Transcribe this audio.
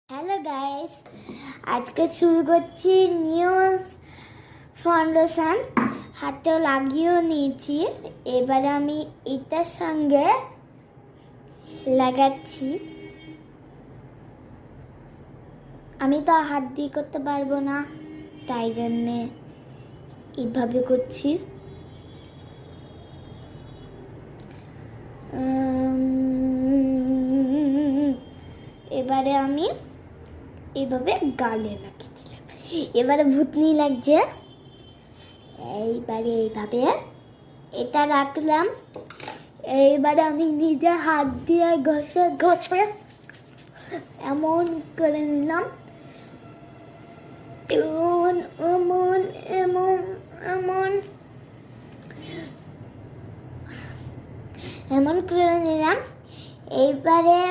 Hello guys, আজকে শুরু করছি নিউ ফাউন্ডেশন। হাতেও লাগিয়েও নিয়েছি। এবারে আমি এটার সঙ্গে লাগাচ্ছি। আমি তো হাত দিয়ে করতে পারবো না, তাই জন্যে এইভাবে করছি। এবারে আমি এভাবে গালে লাগিয়ে দিলাম। এবারে ভূতনি লাগছে। এইবারে এইভাবে এটা রাখলাম। এইবারে আমি নিজে হাত দিয়ে ঘষে ঘষে এমন করে নিলাম। এমন এমন এমন এমন এমন করে নিলাম। এইবারে